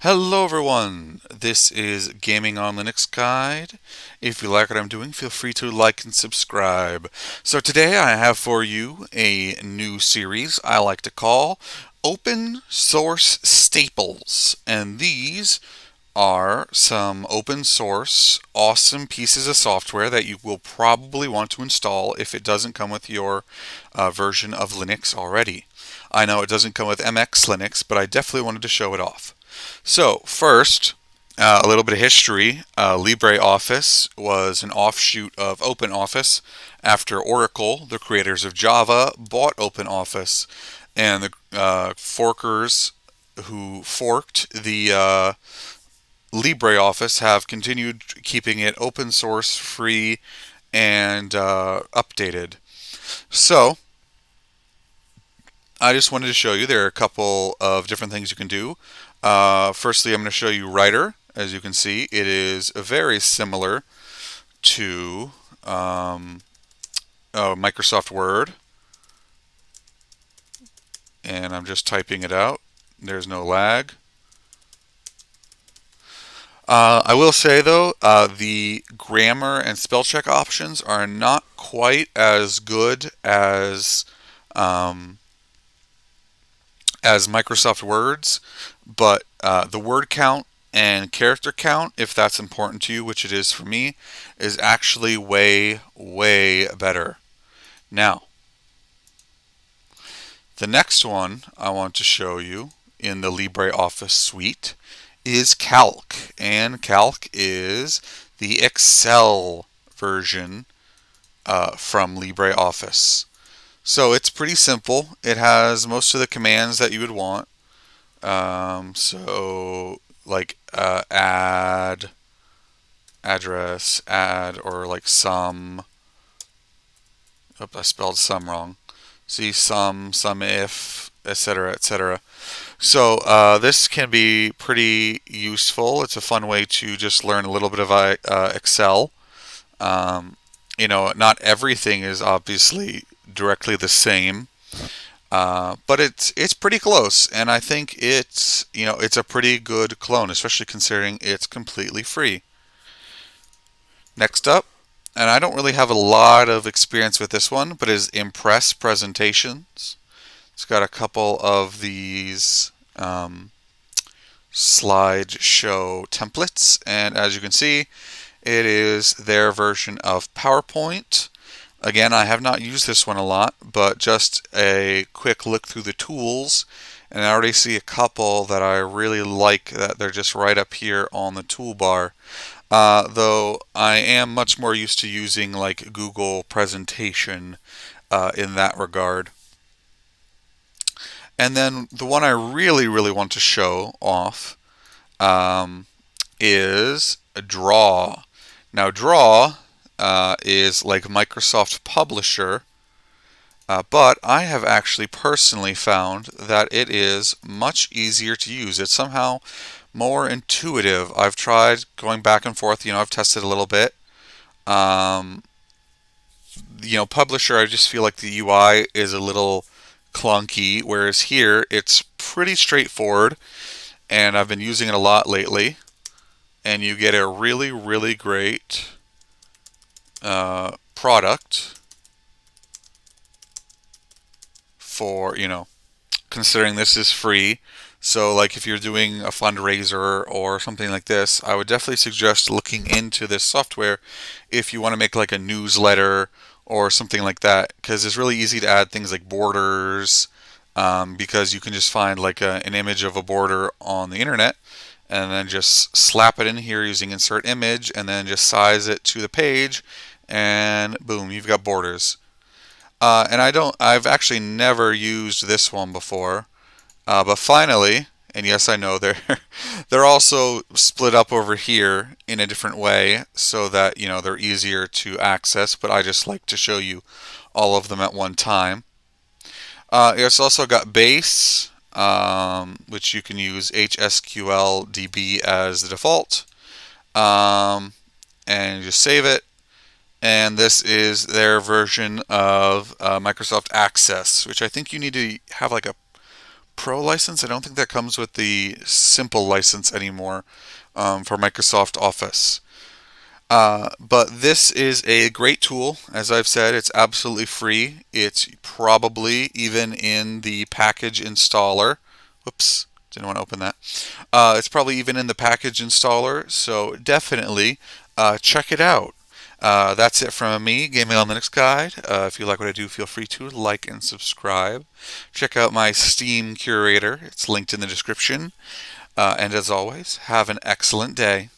Hello everyone, this is Gaming on Linux Guide. If you like what I'm doing, feel free to like and subscribe. So today I have for you a new series I like to call Open Source Staples. And these are some open source awesome pieces of software that you will probably want to install if it doesn't come with your version of Linux already. I know it doesn't come with MX Linux, but I definitely wanted to show it off. So, first, a little bit of history. LibreOffice was an offshoot of OpenOffice after Oracle, the creators of Java, bought OpenOffice. And the forkers who forked the LibreOffice have continued keeping it open source, free, and updated. So, I just wanted to show you there are a couple of different things you can do. Firstly, I'm going to show you Writer. As you can see, it is very similar to Microsoft Word, and I'm just typing it out. There's no lag. I will say though, the grammar and spell check options are not quite as good as Microsoft Words, but the word count and character count, if that's important to you, which it is for me, is actually way, way better. Now, the next one I want to show you in the LibreOffice suite is Calc, and Calc is the Excel version from LibreOffice. So it's pretty simple. It has most of the commands that you would want. So like add, address, add, or like sum. Oh, I spelled sum wrong. See sum if, etc., etc. So this can be pretty useful. It's a fun way to just learn a little bit of Excel. Um, not everything is obviously directly the same. But it's pretty close, and I think it's a pretty good clone, especially considering it's completely free. Next up, and I don't really have a lot of experience with this one, but is Impress presentations. It's got a couple of these slideshow templates, and as you can see, it is their version of PowerPoint. Again, I have not used this one a lot, but just a quick look through the tools, and I already see a couple that I really like that they're just right up here on the toolbar. Though I am much more used to using like Google Presentation in that regard. And then the one I really, really want to show off um, is Draw. Now, Draw is like Microsoft Publisher, but I have actually personally found that it is much easier to use. It's somehow more intuitive. I've tried going back and forth. I've tested a little bit. Um, Publisher, I just feel like the UI is a little clunky, whereas here it's pretty straightforward, and I've been using it a lot lately. And you get a really, really great product for, considering this is free. So, like if you're doing a fundraiser or something like this, I would definitely suggest looking into this software if you want to make like a newsletter or something like that, because it's really easy to add things like borders, because you can just find like an image of a border on the internet and then just slap it in here using insert image and then just size it to the page, and boom, you've got borders. And I've actually never used this one before, but finally, and yes, I know they're also split up over here in a different way so that they're easier to access. But I just like to show you all of them at one time. It's also got base, which you can use HSQLDB as the default, and just save it. And this is their version of Microsoft Access, which I think you need to have like a Pro license. I don't think that comes with the simple license anymore for Microsoft Office. But this is a great tool. As I've said, it's absolutely free. It's probably even in the package installer. Whoops, didn't want to open that. It's probably even in the package installer, so definitely check it out. That's it from me, Gaming on Linux Guide. If you like what I do, feel free to like and subscribe. Check out my Steam curator. It's linked in the description. And as always, have an excellent day.